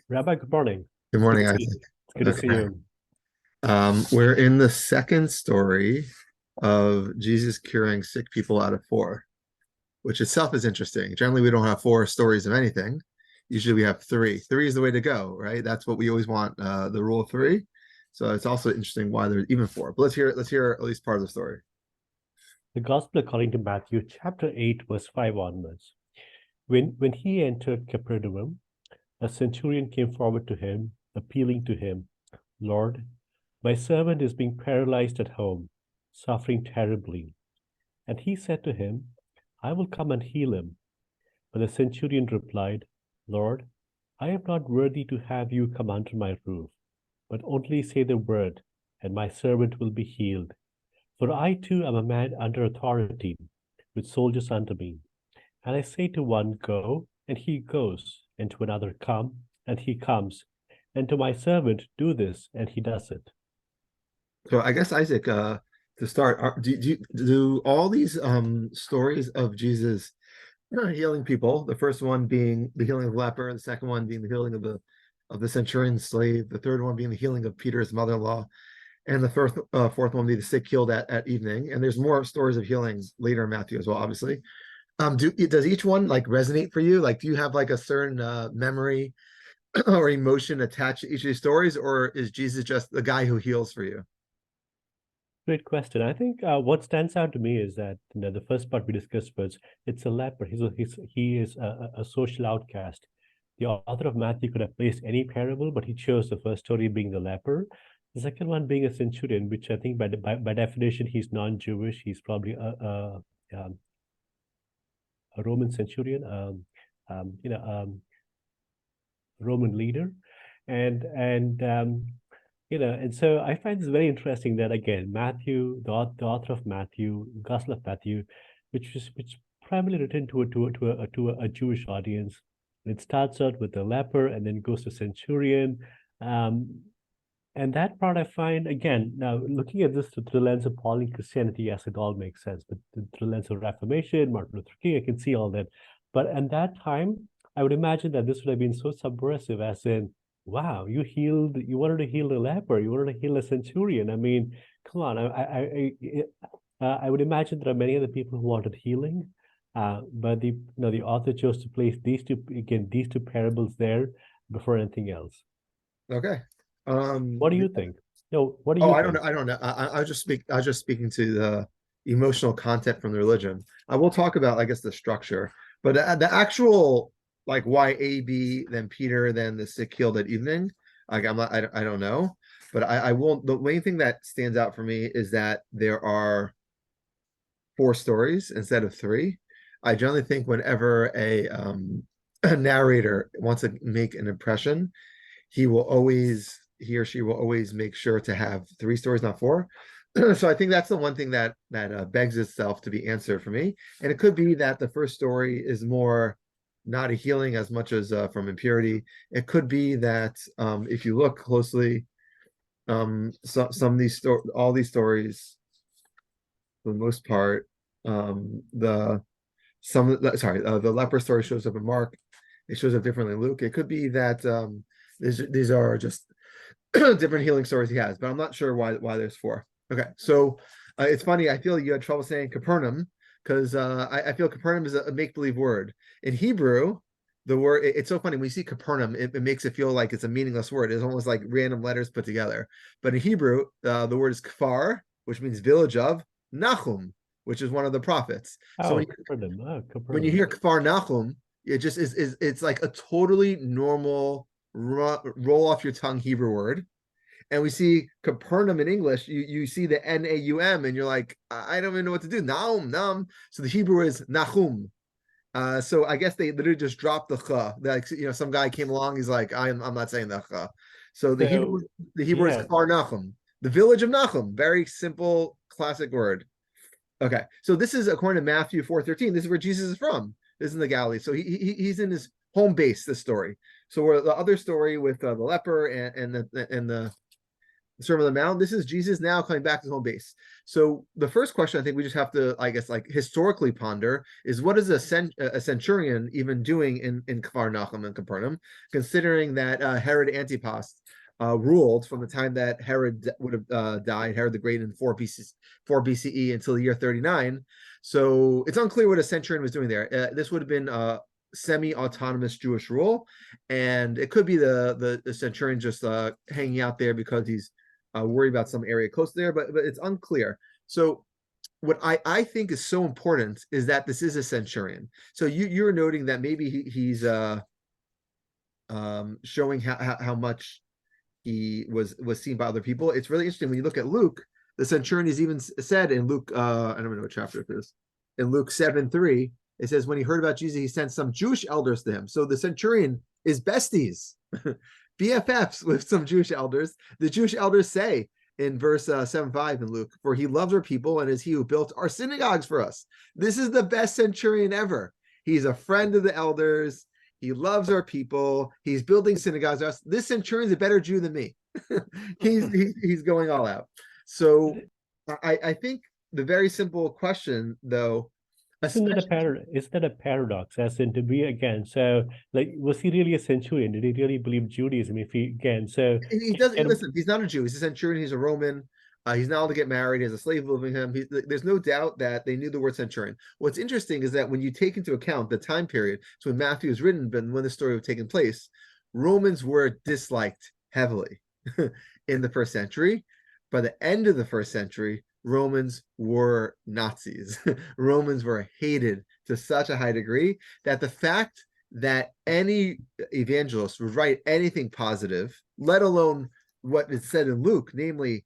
Rabbi, good morning. Good It's good morning, to see you. Isaac. It's good to see Okay. you. We're in the second story of Jesus curing sick people out of four, which itself is interesting. Generally, we don't have four stories of anything. Usually we have three. Three is the way to go, right? That's what we always want, the rule of three. So it's also interesting why there's even four. But let's hear at least part of the story. The Gospel according to Matthew, chapter 8, verse 5 onwards. When he entered Capernaum, a centurion came forward to him, appealing to him, Lord, my servant is being paralyzed at home, suffering terribly. And he said to him, I will come and heal him. But the centurion replied, Lord, I am not worthy to have you come under my roof, but only say the word, and my servant will be healed. For I too am a man under authority, with soldiers under me. And I say to one, Go, and he goes, and to another, Come, and he comes, and to my servant, Do this, and he does it. So I guess Isaac, to start, do all these stories of Jesus healing people, the first one being the healing of the leper, the second one being the healing of the centurion's slave, the third one being the healing of Peter's mother-in-law, and the fourth one being the sick healed at evening. And there's more stories of healing later in Matthew as well, obviously. Does each one like resonate for you? Like, do you have like a certain memory or emotion attached to each of these stories, or is Jesus just the guy who heals for you? Great question. I think what stands out to me is that the first part we discussed was it's a leper. He is a social outcast. The author of Matthew could have placed any parable, but he chose the first story being the leper, the second one being a centurion, which I think by definition he's non-Jewish. He's probably a Roman centurion, um, you know, um, Roman leader, and so I find this very interesting that again Matthew, the author of Matthew, Gospel of Matthew, which primarily written to a Jewish audience. It starts out with the leper and then goes to centurion. Um, and that part I find again now looking at this through the lens of Pauline Christianity, yes, it all makes sense. But through the lens of Reformation, Martin Luther King, I can see all that. But at that time, I would imagine that this would have been so subversive, as in, wow, you wanted to heal the leper, you wanted to heal a centurion. I mean, come on. I would imagine there are many other people who wanted healing, but the author chose to place these two parables there before anything else. Okay. What do The you think? No, what do Oh, you I don't think? know. I don't know. I was just speaking to the emotional content from the religion. I will talk about, I guess, the structure, but the actual like why A, B, then Peter, then the sick healed at evening. Like I don't know, but I won't. The main thing that stands out for me is that there are four stories instead of three. I generally think whenever a narrator wants to make an impression, he or she will always make sure to have three stories, not four. So I think that's the one thing that begs itself to be answered for me. And it could be that the first story is more not a healing as much as from impurity. It could be that if you look closely, some of all these stories, for the most part, the some of the, sorry, the leper story shows up in Mark. It shows up differently in Luke. It could be that these are just different healing stories he has, but I'm not sure why there's four. Okay, so it's funny. I feel you had trouble saying Capernaum because I feel Capernaum is a make believe word in Hebrew. The word it's so funny when you see Capernaum, it makes it feel like it's a meaningless word. It's almost like random letters put together. But in Hebrew, the word is kfar, which means village of Nahum, which is one of the prophets. So Oh, Capernaum. Oh, when you Capernaum. hear kfar Nahum, it just is it's like a totally normal roll off your tongue Hebrew word. And we see Capernaum in English, you see the Naum, and you're like, I don't even know what to do. Naum, Naum. So the Hebrew is Nahum. So I guess they literally just dropped the ch. Like some guy came along, he's like, I'm not saying the ch. So So, the Hebrew is yeah. Kfar Nahum, the village of Nahum. Very simple, classic word. Okay, so this is according to Matthew 4:13. This is where Jesus is from. This is in the Galilee. So he's in his home base. This story. So where the other story with the leper and the the Sermon on the Mount. This is Jesus now coming back to his home base. So the first question I think we just have to, I guess, like historically ponder is what is a centurion even doing in Kfar Nachum and Capernaum, considering that Herod Antipas ruled from the time that Herod would have died, Herod the Great in 4 BCE until the year 39. So it's unclear what a centurion was doing there. This would have been semi-autonomous Jewish rule, and it could be the centurion just hanging out there because he's worried about some area close there, but it's unclear. So what I think is so important is that this is a centurion. So you're noting that maybe he's showing how much he was seen by other people. It's really interesting when you look at Luke. The centurion is even said in Luke, I don't know what chapter it is. In Luke 7:3, it says when he heard about Jesus, he sent some Jewish elders to him. So the centurion is besties, BFFs with some Jewish elders. The Jewish elders say in verse 7:5 in Luke, for he loves our people and is he who built our synagogues for us. This is the best centurion ever. He's a friend of the elders. He loves our people. He's building synagogues for us. This centurion's a better Jew than me. he's going all out. So I think the very simple question, though, isn't that a paradox? As in to be again, so like was he really a centurion? Did he really believe Judaism? If he again, so he doesn't listen. He's not a Jew. He's a centurion. He's a Roman. He's not able to get married. He has a slave living him. There's no doubt that they knew the word centurion. What's interesting is that when you take into account the time period, so when Matthew was written, but when the story was taking place, Romans were disliked heavily in the first century. By the end of the first century, Romans were Nazis. Romans were hated to such a high degree that the fact that any evangelist would write anything positive, let alone what is said in Luke, namely,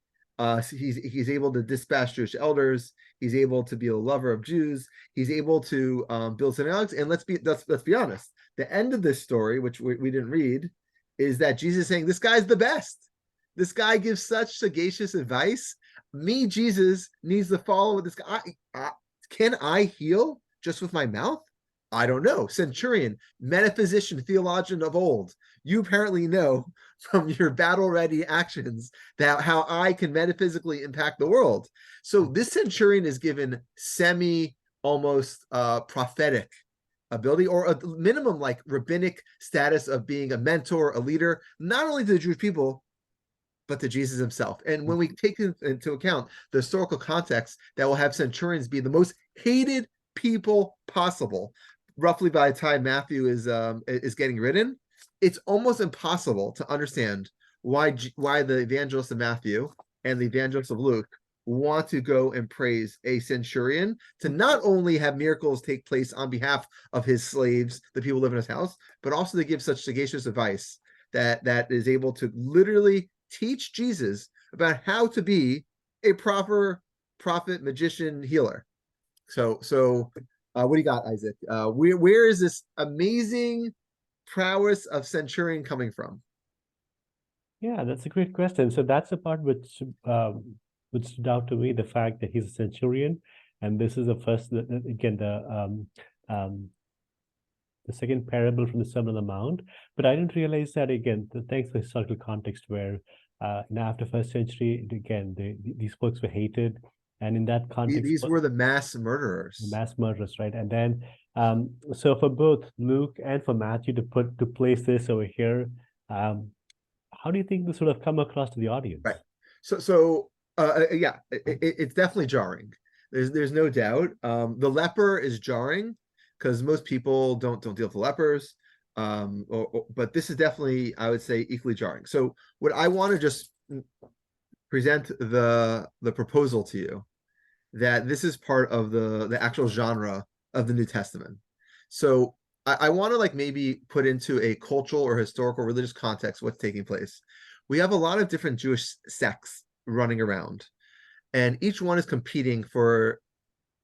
he's able to dispatch Jewish elders. He's able to be a lover of Jews. He's able to build synagogues. And let's be honest. The end of this story, which we didn't read, is that Jesus is saying this guy's the best. This guy gives such sagacious advice. Me, Jesus, needs to follow with this guy. Can I heal just with my mouth? I don't know. Centurion, metaphysician, theologian of old. You apparently know from your battle-ready actions that how I can metaphysically impact the world. So this centurion is given almost prophetic ability, or a minimum like rabbinic status of being a mentor, a leader, not only to the Jewish people, but to Jesus himself. And when we take into account the historical context that will have centurions be the most hated people possible, roughly by the time Matthew is getting written, it's almost impossible to understand why the evangelists of Matthew and the evangelists of Luke want to go and praise a centurion to not only have miracles take place on behalf of his slaves, the people who live in his house, but also to give such sagacious advice that is able to literally teach Jesus about how to be a proper prophet, magician, healer. So what do you got, Isaac? Where is this amazing prowess of centurion coming from? Yeah, that's a great question. So that's the part which stood out to me, the fact that he's a centurion, and this is the first again the second parable from the Sermon on the Mount. But I didn't realize that again. Thanks for historical context, where after first century, again, these folks were hated, and in that context, these were the mass murderers. Right? And then, so for both Luke and for Matthew to place this over here, how do you think this would have come across to the audience? Right. Yeah, it's definitely jarring. There's no doubt. The leper is jarring because most people don't deal with lepers. But this is definitely, I would say, equally jarring. So what I want to just present the proposal to you, that this is part of the actual genre of the New Testament. So I want to like maybe put into a cultural or historical religious context what's taking place. We have a lot of different Jewish sects running around, and each one is competing for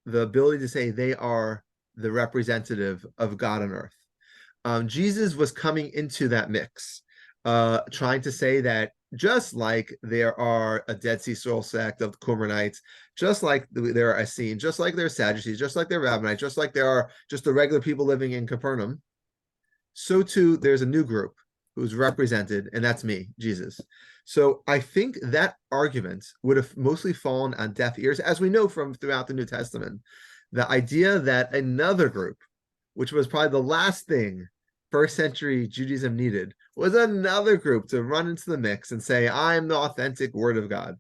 the ability to say they are the representative of God on earth. Jesus was coming into that mix, trying to say that just like there are a Dead Sea Scroll sect of the Qumranites, just like there are Essenes, just like there are Sadducees, just like there are Rabbinites, just like there are just the regular people living in Capernaum, so too there's a new group, who's represented, and that's me, Jesus. So I think that argument would have mostly fallen on deaf ears, as we know from throughout the New Testament. The idea that another group, which was probably the last thing first century Judaism needed, was another group to run into the mix and say, I'm the authentic word of God.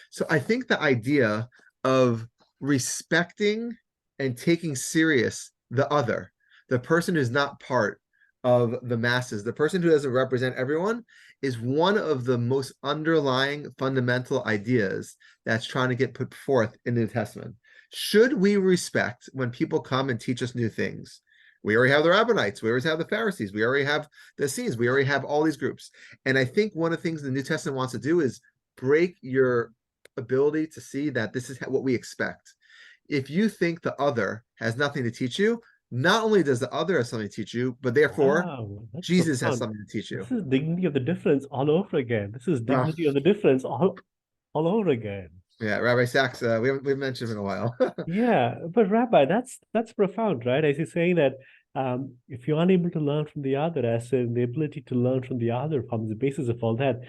So I think the idea of respecting and taking serious the other, the person who's not part of the masses, the person who doesn't represent everyone, is one of the most underlying fundamental ideas that's trying to get put forth in the New Testament. Should we respect when people come and teach us new things? We already have the Rabbinites, we already have the Pharisees, we already have the Essenes, we already have all these groups. And I think one of the things the New Testament wants to do is break your ability to see that this is what we expect. If you think the other has nothing to teach you, not only does the other have something to teach you, but therefore Wow, that's Jesus has profound. something to teach you. This is dignity of the difference all over again. This is Wow. dignity of the difference all over again. Yeah, Rabbi Sachs, we haven't mentioned him in a while. Yeah, but Rabbi, that's profound, right? As you're saying that if you're unable to learn from the other, as in the ability to learn from the other forms the basis of all that,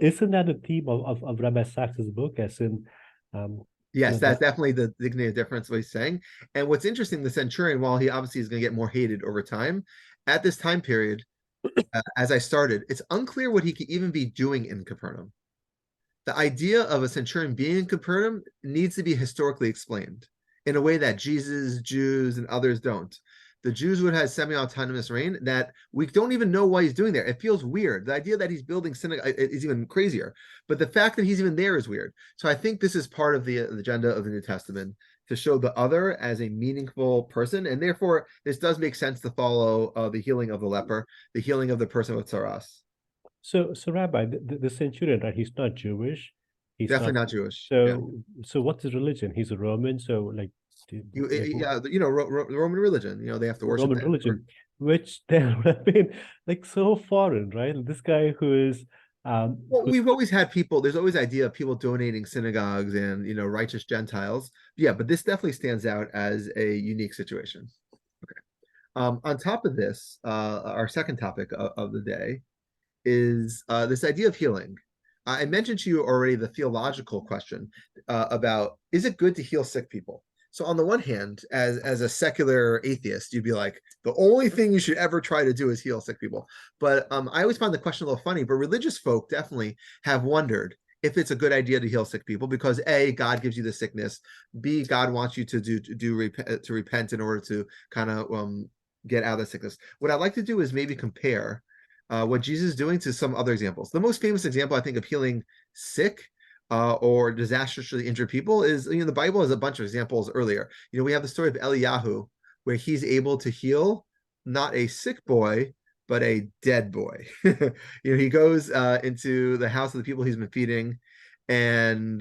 isn't that a theme of Rabbi Sachs's book, as in Yes, that that's definitely the dignity of difference, what he's saying. And what's interesting, the Centurion, while he obviously is going to get more hated over time, at this time period, as I started, it's unclear what he could even be doing in Capernaum. The idea of a centurion being in Capernaum needs to be historically explained in a way that Jesus, Jews, and others don't. The Jews would have semi-autonomous reign that we don't even know why he's doing there. It feels weird. The idea that he's building synagogue is even crazier, but the fact that he's even there is weird. So I think this is part of the agenda of the New Testament to show the other as a meaningful person, and therefore this does make sense to follow the healing of the leper, the healing of the person with tsaras. so Rabbi, the centurion, right? He's not Jewish. He's Definitely not. not Jewish. Yeah. So what's his religion? He's a Roman. So like, Yeah, the Roman religion, they have to worship Roman the emperor. religion, which then would have been like so foreign, right? This guy Well, who we've always had people, there's always idea of people donating synagogues and, righteous Gentiles. Yeah, but this definitely stands out as a unique situation. Okay. On top of this, our second topic of the day is this idea of healing. I mentioned to you already the theological question about, is it good to heal sick people? So on the one hand, as a secular atheist, you'd be like, the only thing you should ever try to do is heal sick people. But I always find the question a little funny, but religious folk definitely have wondered if it's a good idea to heal sick people because A, God gives you the sickness, B, God wants you to repent in order to kind of get out of the sickness. What I'd like to do is maybe compare what Jesus is doing to some other examples. The most famous example, I think, of healing sick or disastrously injured people is, the Bible has a bunch of examples earlier. We have the story of Eliyahu, where he's able to heal not a sick boy, but a dead boy. He goes into the house of the people he's been feeding, and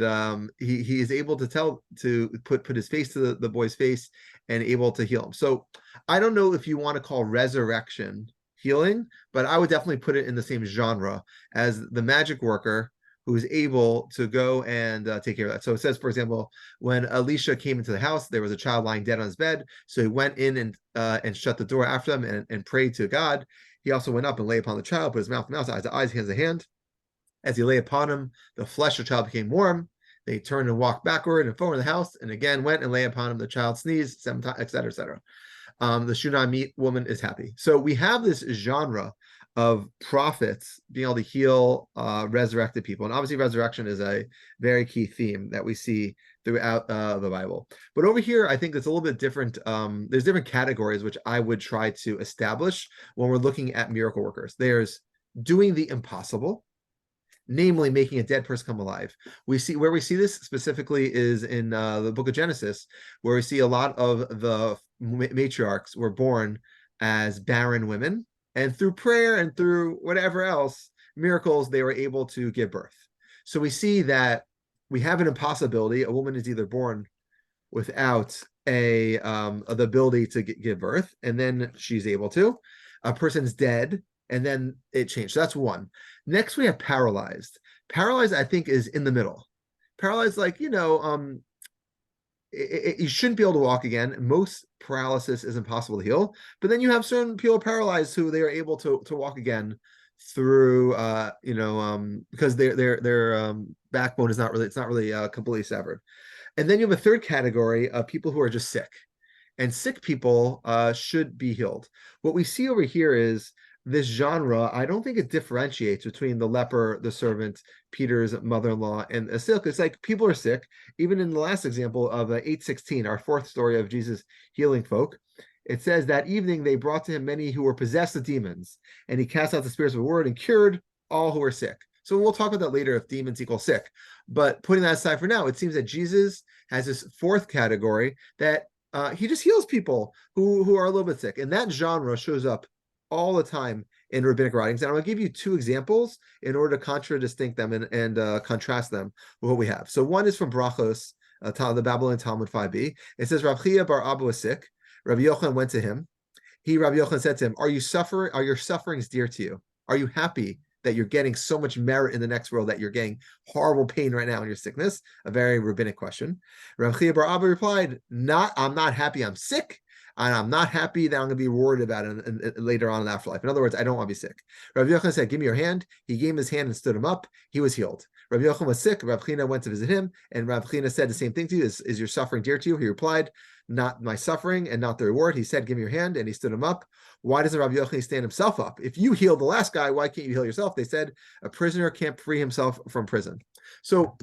he is able to put his face to the boy's face and able to heal him. So I don't know if you want to call resurrection healing, but I would definitely put it in the same genre as the magic worker who is able to go and take care of that. So it says, for example, when Elisha came into the house, there was a child lying dead on his bed. So he went in and shut the door after them and prayed to God. He also went up and lay upon the child, put his mouth to mouth, eyes, hands to hand. As he lay upon him, the flesh of the child became warm. They turned and walked backward and forward in the house, and again went and lay upon him. The child sneezed 7 times, etc., etc. The Shunammite woman is happy. So we have this genre of prophets being able to heal resurrected people. And obviously resurrection is a very key theme that we see throughout the Bible. But over here, I think it's a little bit different. There's different categories which I would try to establish when we're looking at miracle workers. There's doing the impossible, namely making a dead person come alive. We see this specifically is in the book of Genesis, where we see a lot of the matriarchs were born as barren women, and through prayer and through whatever else miracles, they were able to give birth. So we see that we have an impossibility. A woman is either born without the ability to give birth, and then she's able to. A person's dead, and then it changed. So that's one. Next, we have paralyzed. Paralyzed, I think, is in the middle. Paralyzed, like, you shouldn't be able to walk again. Most paralysis is impossible to heal, but then you have certain people paralyzed who they are able to walk again through because their backbone is not really, it's not really completely severed. And then you have a third category of people who are just sick, and sick people should be healed. What we see over here is this genre. I don't think it differentiates between the leper, the servant, Peter's mother-in-law, and a sick. It's like people are sick. Even in the last example of 8:16, our fourth story of Jesus healing folk, it says that evening they brought to him many who were possessed with demons, and he cast out the spirits with a word and cured all who were sick. So we'll talk about that later if demons equal sick. But putting that aside for now, it seems that Jesus has this fourth category that he just heals people who are a little bit sick. And that genre shows up all the time in rabbinic writings. And I'm going to give you two examples in order to contradistinct them and contrast them with what we have. So one is from Berachos, the Babylonian Talmud 5b. It says, Rav Chia bar Abba was sick. Rabbi Yochanan went to him. Rabbi Yochanan said to him, are you suffering? Are your sufferings dear to you? Are you happy that you're getting so much merit in the next world that you're getting horrible pain right now in your sickness? A very rabbinic question. Rav Chia bar Abba replied, I'm not happy I'm sick, and I'm not happy that I'm going to be rewarded about it later on in the afterlife. In other words, I don't want to be sick. Rabbi Yochanan said, give me your hand. He gave him his hand and stood him up. He was healed. Rabbi Yochanan was sick. Rav Chia went to visit him, and Rav Chia said the same thing to you. Is your suffering dear to you? He replied, not my suffering and not the reward. He said, give me your hand, and he stood him up. Why doesn't Rabbi Yochanan stand himself up? If you healed the last guy, why can't you heal yourself? They said, a prisoner can't free himself from prison. So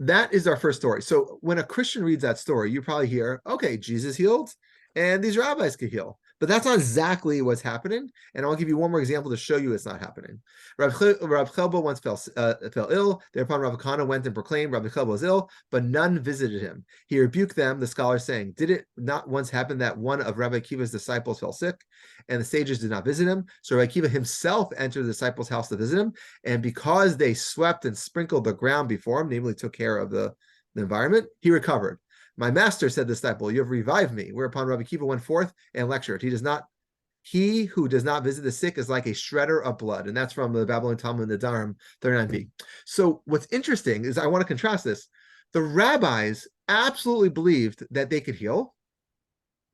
that is our first story. So when a Christian reads that story, you probably hear, okay, Jesus healed, and these rabbis could heal. But that's not exactly what's happening. And I'll give you one more example to show you it's not happening. Rav Chelba once fell ill. Thereupon Rav Kana went and proclaimed Rav Chelba was ill, but none visited him. He rebuked them, the scholars, saying, did it not once happen that one of Rabbi Akiva's disciples fell sick, and the sages did not visit him? So Rabbi Akiva himself entered the disciples' house to visit him, and because they swept and sprinkled the ground before him, namely took care of the environment, he recovered. My master, said the disciple, you have revived me. Whereupon Rabbi Akiva went forth and lectured. He who does not visit the sick is like a shredder of blood. And that's from the Babylonian Talmud Nedarim 39b. So what's interesting is I want to contrast this. The rabbis absolutely believed that they could heal,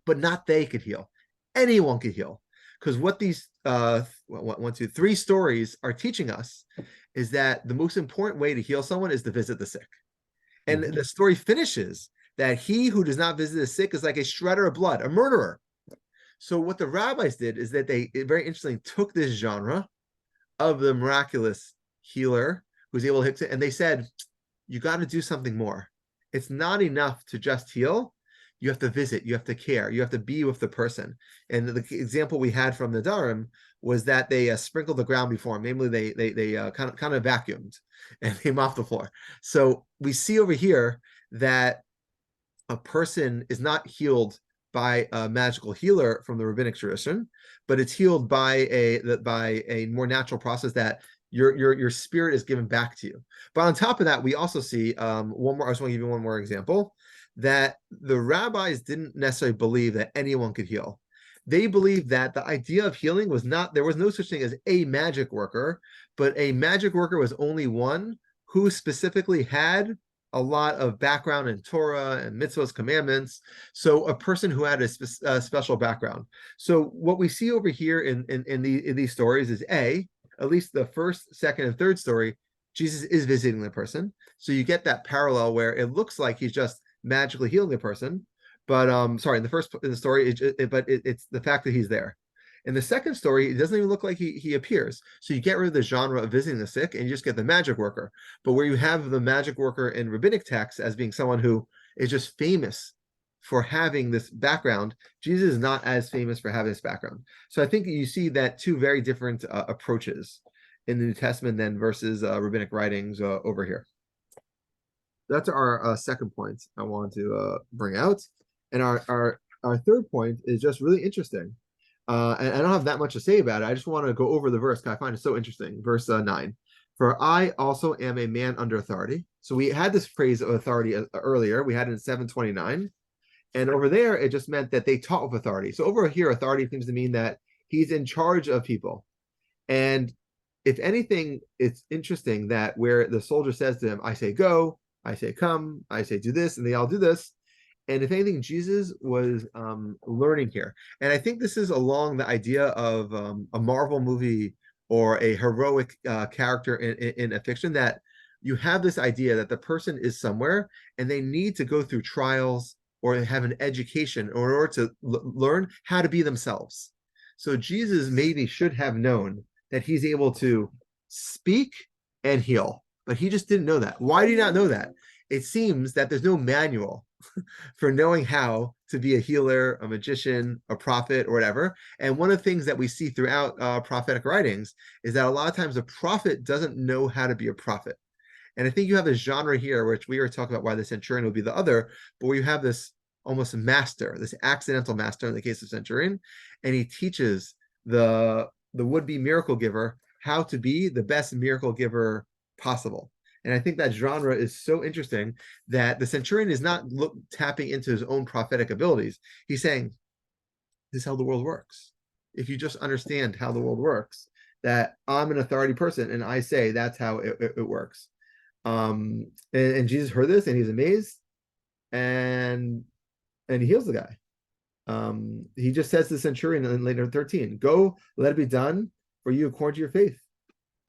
but not they could heal. Anyone could heal. Because what these 3 stories are teaching us is that the most important way to heal someone is to visit the sick. And the story finishes that he who does not visit the sick is like a shredder of blood, a murderer. So what the rabbis did is that they very interestingly took this genre of the miraculous healer who's able to hit it, and they said, you got to do something more. It's not enough to just heal. You have to visit, you have to care, you have to be with the person. And the example we had from the Nedarim was that they sprinkled the ground before him. Namely, they kind of vacuumed and they mopped the floor. So we see over here that a person is not healed by a magical healer from the rabbinic tradition, but it's healed by a more natural process that your spirit is given back to you. But on top of that, we also see one more. I just want to give you one more example, that the rabbis didn't necessarily believe that anyone could heal. They believed that the idea of healing was not, there was no such thing as a magic worker, but a magic worker was only one who specifically had a lot of background in Torah and mitzvahs, commandments. So a person who had a special background. So what we see over here in these stories is at least the first, second, and third story, Jesus is visiting the person. So you get that parallel where it looks like he's just magically healing the person. But in the story, it's the fact that he's there. In the second story, it doesn't even look like he appears. So you get rid of the genre of visiting the sick and you just get the magic worker. But where you have the magic worker in rabbinic texts as being someone who is just famous for having this background, Jesus is not as famous for having this background. So I think you see that 2 very different approaches in the New Testament then versus rabbinic writings over here. That's our second point I want to bring out. And our third point is just really interesting. And I don't have that much to say about it. I just want to go over the verse because I find it so interesting. Verse 9. For I also am a man under authority. So we had this phrase of authority earlier. We had it in 729. And over there, it just meant that they taught with authority. So over here, authority seems to mean that he's in charge of people. And if anything, it's interesting that where the soldier says to him, I say go, I say come, I say do this, and they all do this. And if anything, Jesus was learning here. And I think this is along the idea of a Marvel movie or a heroic character in a fiction, that you have this idea that the person is somewhere and they need to go through trials or have an education in order to learn how to be themselves. So Jesus maybe should have known that he's able to speak and heal, but he just didn't know that. Why did he not know that? It seems that there's no manual for knowing how to be a healer, a magician, a prophet, or whatever. And one of the things that we see throughout prophetic writings is that a lot of times a prophet doesn't know how to be a prophet. And I think you have this genre here, which we were talking about why the Centurion would be the other, but where you have this almost master, this accidental master in the case of Centurion, and he teaches the would-be miracle giver how to be the best miracle giver possible. And I think that genre is so interesting that the Centurion is not tapping into his own prophetic abilities. He's saying, this is how the world works. If you just understand how the world works, that I'm an authority person and I say that's how it works. And Jesus heard this and he's amazed, and he heals the guy. He just says to the centurion in later 13, go, let it be done for you according to your faith.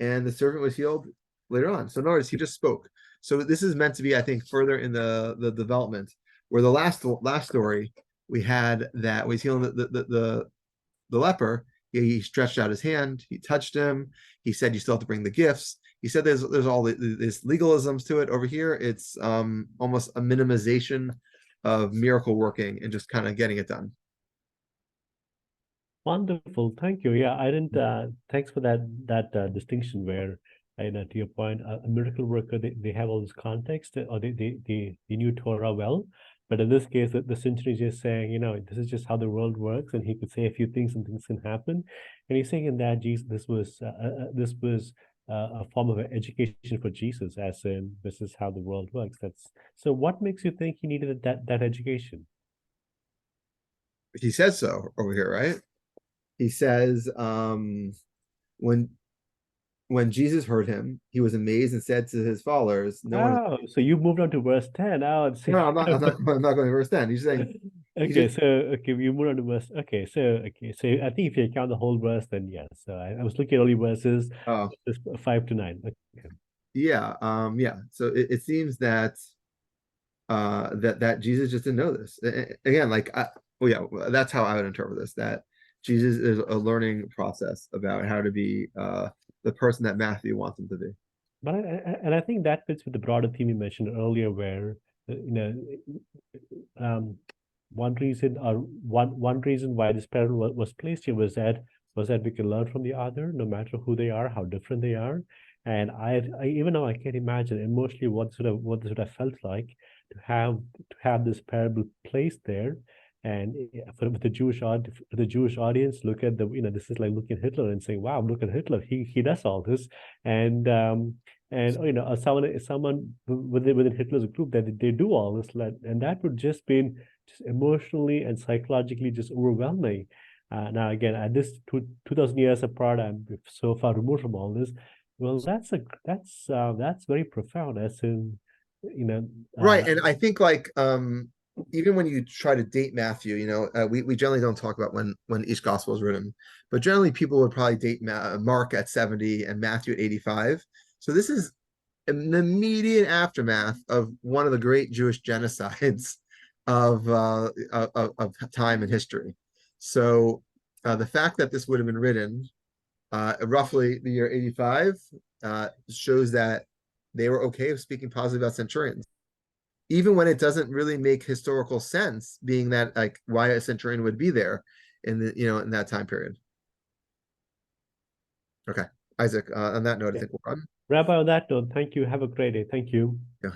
And the servant was healed later on. So notice he just spoke. So this is meant to be, I think, further in the development, where the last story we had that was healing the leper. He stretched out his hand, he touched him, he said you still have to bring the gifts. He said there's all these legalisms to it. Over here it's almost a minimization of miracle working and just kind of getting it done. Wonderful, thank you. Yeah, I didn't. Thanks for that distinction where, to your point, a miracle worker, they have all this context, or they knew Torah well, but in this case, the century is just saying, this is just how the world works, and he could say a few things and things can happen, and he's saying in that Jesus, this was a form of education for Jesus, as in this is how the world works. That's so. What makes you think he needed that education? He says so over here, right? He says when Jesus heard him, he was amazed and said to his followers, "No one." Oh, so you moved on to verse 10. Oh, it's No, I'm not. I'm not going to verse 10. He's saying he okay. just. So okay, you moved on to verse. So I think if you count the whole verse, then yes. So I was looking at only verses Oh, 5 to 9. Okay. yeah. Yeah. So it seems that that Jesus just didn't know this. Again, like, well, yeah, that's how I would interpret this. That Jesus is a learning process about how to be the person that Matthew wants him to be. But I think that fits with the broader theme you mentioned earlier, where um, one reason why this parable was placed here was that we can learn from the other, no matter who they are, how different they are. And I even now I can't imagine emotionally what this would have felt like to have this parable placed there. And for the Jewish audience, look at this is like looking at Hitler and saying, "Wow, look at Hitler. He does all this," and someone within Hitler's group that they do all this, and that would just be just emotionally and psychologically just overwhelming. Now again, at this 2000 years apart, I'm so far removed from all this. Well, that's very profound. As in, you know, Right, and I think like even when you try to date Matthew, we generally don't talk about when each gospel is written, but generally people would probably date Mark at 70 and Matthew at 85. So this is an immediate aftermath of one of the great Jewish genocides of time and history. So the fact that this would have been written roughly the year 85 shows that they were okay with speaking positively about centurions, even when it doesn't really make historical sense, being that like why a centurion would be there in that time period. Okay, Isaac. On that note, I yeah. think we're done. Rabbi, on that note, thank you. Have a great day. Thank you. Yeah.